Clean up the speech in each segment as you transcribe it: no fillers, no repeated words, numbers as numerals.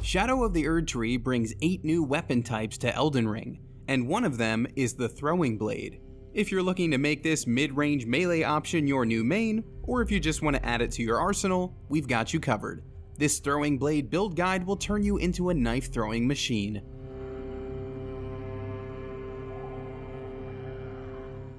Shadow of the Erdtree brings 8 new weapon types to Elden Ring, and one of them is the throwing blade. If you're looking to make this mid-range melee option your new main, or if you just want to add it to your arsenal, we've got you covered. This throwing blade build guide will turn you into a knife throwing machine.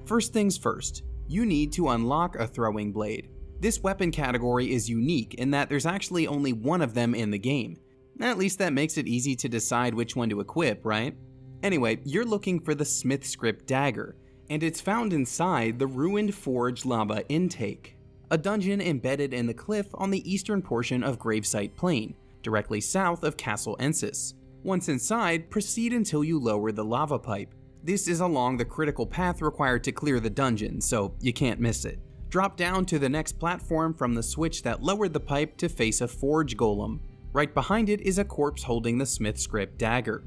First things first, you need to unlock a throwing blade. This weapon category is unique in that there's actually only one of them in the game. At least that makes it easy to decide which one to equip, right? Anyway, you're looking for the Smith Script Dagger, and it's found inside the Ruined Forge Lava Intake, a dungeon embedded in the cliff on the eastern portion of Gravesite Plain, directly south of Castle Ensis. Once inside, proceed until you lower the lava pipe. This is along the critical path required to clear the dungeon, so you can't miss it. Drop down to the next platform from the switch that lowered the pipe to face a forge golem. Right behind it is a corpse holding the Smith Script Dagger.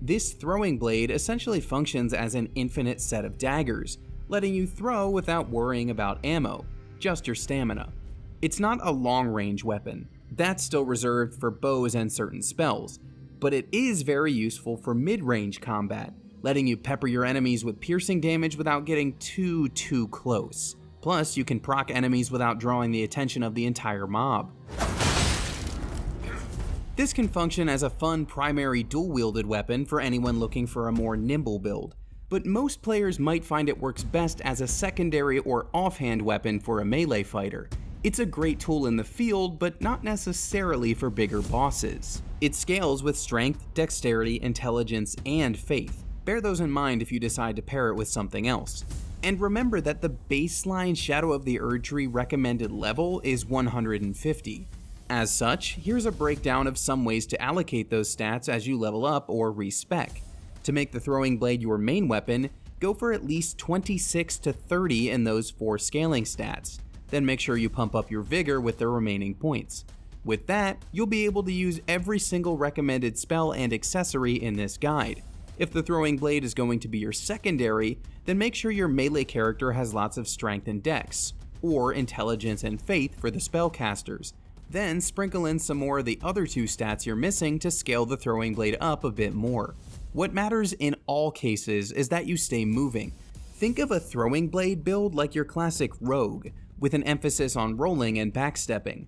This throwing blade essentially functions as an infinite set of daggers, letting you throw without worrying about ammo, just your stamina. It's not a long-range weapon, that's still reserved for bows and certain spells, but it is very useful for mid-range combat, letting you pepper your enemies with piercing damage without getting too close. Plus, you can proc enemies without drawing the attention of the entire mob. This can function as a fun primary dual-wielded weapon for anyone looking for a more nimble build, but most players might find it works best as a secondary or offhand weapon for a melee fighter. It's a great tool in the field, but not necessarily for bigger bosses. It scales with strength, dexterity, intelligence, and faith. Bear those in mind if you decide to pair it with something else. And remember that the baseline Shadow of the Erdtree recommended level is 150. As such, here's a breakdown of some ways to allocate those stats as you level up or respec. To make the throwing blade your main weapon, go for at least 26 to 30 in those 4 scaling stats. Then make sure you pump up your vigor with the remaining points. With that, you'll be able to use every single recommended spell and accessory in this guide. If the throwing blade is going to be your secondary, then make sure your melee character has lots of strength and dex, or intelligence and faith for the spellcasters. Then sprinkle in some more of the other 2 stats you're missing to scale the throwing blade up a bit more. What matters in all cases is that you stay moving. Think of a throwing blade build like your classic rogue, with an emphasis on rolling and backstepping.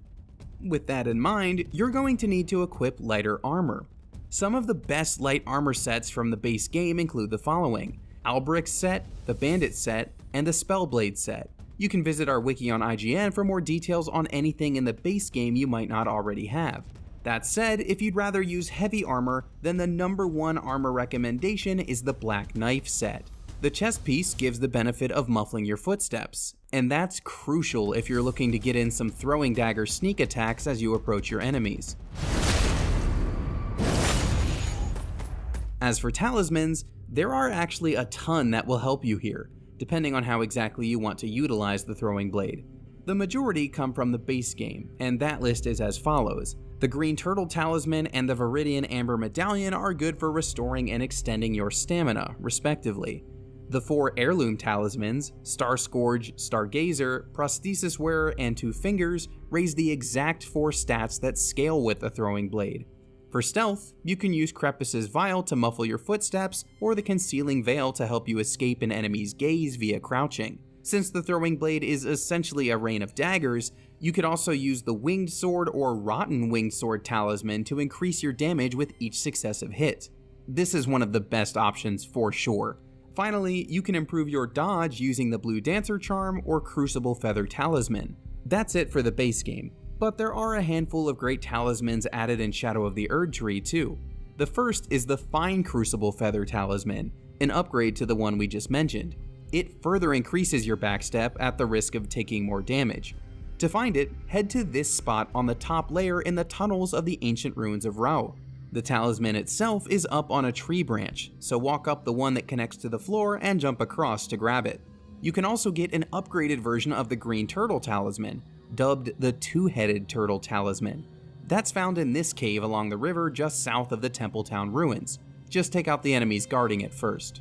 With that in mind, you're going to need to equip lighter armor. Some of the best light armor sets from the base game include the following: Alberic's set, the Bandit set, and the Spellblade set. You can visit our wiki on IGN for more details on anything in the base game you might not already have. That said, if you'd rather use heavy armor, then the #1 armor recommendation is the Black Knife set. The chest piece gives the benefit of muffling your footsteps, and that's crucial if you're looking to get in some throwing dagger sneak attacks as you approach your enemies. As for talismans, there are actually a ton that will help you here, depending on how exactly you want to utilize the throwing blade. The majority come from the base game, and that list is as follows. The Green Turtle Talisman and the Viridian Amber Medallion are good for restoring and extending your stamina, respectively. The 4 Heirloom Talismans, Star Scourge, Stargazer, Prosthesis Wearer, and 2 Fingers, raise the exact 4 stats that scale with the throwing blade. For stealth, you can use Crepus's Vial to muffle your footsteps, or the Concealing Veil to help you escape an enemy's gaze via crouching. Since the throwing blade is essentially a rain of daggers, you could also use the Winged Sword or Rotten Winged Sword Talisman to increase your damage with each successive hit. This is one of the best options for sure. Finally, you can improve your dodge using the Blue Dancer Charm or Crucible Feather Talisman. That's it for the base game. But there are a handful of great talismans added in Shadow of the Erdtree too. The first is the Fine Crucible Feather Talisman, an upgrade to the one we just mentioned. It further increases your backstep at the risk of taking more damage. To find it, head to this spot on the top layer in the tunnels of the ancient ruins of Rao. The talisman itself is up on a tree branch, so walk up the one that connects to the floor and jump across to grab it. You can also get an upgraded version of the Green Turtle Talisman, dubbed the Two-Headed Turtle Talisman. That's found in this cave along the river just south of the Templetown ruins. Just take out the enemies guarding it first.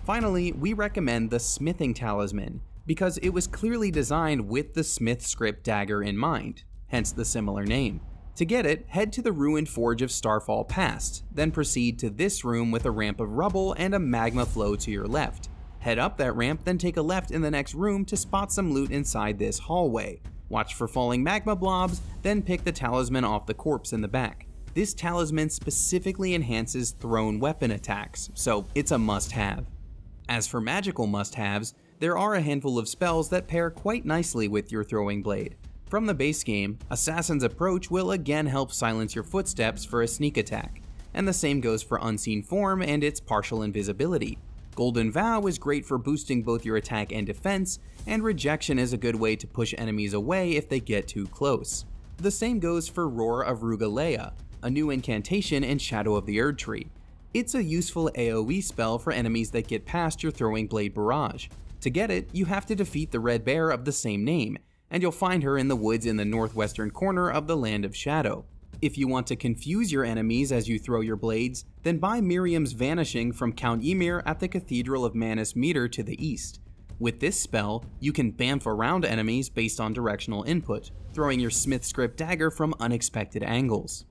Finally, we recommend the Smithing Talisman, because it was clearly designed with the Smith Script Dagger in mind. hence the similar name. To get it, head to the ruined Forge of Starfall Past, then proceed to this room with a ramp of rubble and a magma flow to your left. Head up that ramp, then take a left in the next room to spot some loot inside this hallway. Watch for falling magma blobs, then pick the talisman off the corpse in the back. This talisman specifically enhances thrown weapon attacks, so it's a must-have. As for magical must-haves, there are a handful of spells that pair quite nicely with your throwing blade. From the base game, Assassin's Approach will again help silence your footsteps for a sneak attack, and the same goes for Unseen Form and its partial invisibility. Golden Vow is great for boosting both your attack and defense, and Rejection is a good way to push enemies away if they get too close. The same goes for Roar of Rugalea, a new incantation in Shadow of the Erdtree. It's a useful AoE spell for enemies that get past your throwing blade barrage. To get it, you have to defeat the red bear of the same name, and you'll find her in the woods in the northwestern corner of the Land of Shadow. If you want to confuse your enemies as you throw your blades, then buy Miriam's Vanishing from Count Ymir at the Cathedral of Manus Meter to the east. With this spell, you can bamf around enemies based on directional input, throwing your Smith Script dagger from unexpected angles.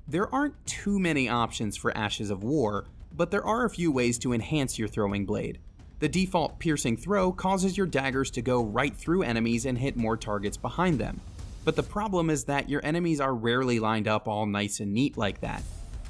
There aren't too many options for Ashes of War, but there are a few ways to enhance your throwing blade. The default piercing throw causes your daggers to go right through enemies and hit more targets behind them. But the problem is that your enemies are rarely lined up all nice and neat like that.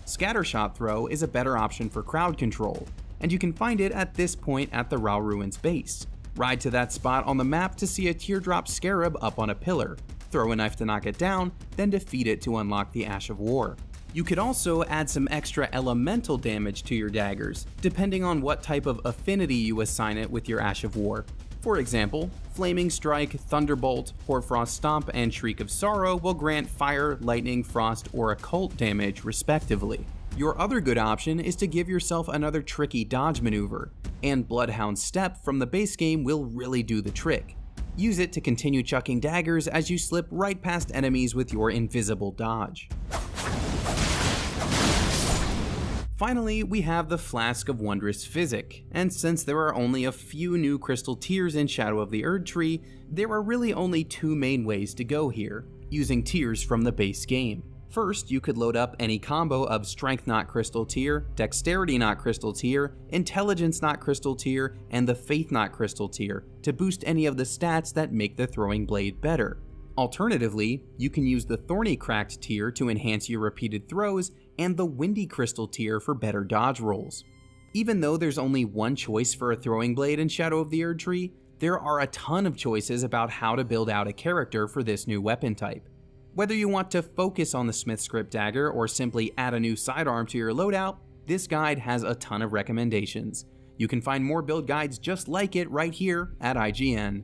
Scattershot throw is a better option for crowd control, and you can find it at this point at the Rao Ruins base. Ride to that spot on the map to see a teardrop scarab up on a pillar, throw a knife to knock it down, then defeat it to unlock the Ash of War. You could also add some extra elemental damage to your daggers, depending on what type of affinity you assign it with your Ash of War. For example, Flaming Strike, Thunderbolt, Hoarfrost Stomp, and Shriek of Sorrow will grant fire, lightning, frost, or occult damage respectively. Your other good option is to give yourself another tricky dodge maneuver, and Bloodhound Step from the base game will really do the trick. Use it to continue chucking daggers as you slip right past enemies with your invisible dodge. Finally, we have the Flask of Wondrous Physic, and since there are only a few new crystal tiers in Shadow of the Erdtree, there are really only two main ways to go here, using tiers from the base game. First, you could load up any combo of Strength Not Crystal tier, Dexterity Not Crystal tier, Intelligence Not Crystal tier, and the Faith Not Crystal tier to boost any of the stats that make the throwing blade better. Alternatively, you can use the Thorny Cracked tier to enhance your repeated throws, and the Windy Crystal tier for better dodge rolls. Even though there's only one choice for a throwing blade in Shadow of the Erdtree, there are a ton of choices about how to build out a character for this new weapon type. Whether you want to focus on the Smith Script dagger or simply add a new sidearm to your loadout, this guide has a ton of recommendations. You can find more build guides just like it right here at IGN.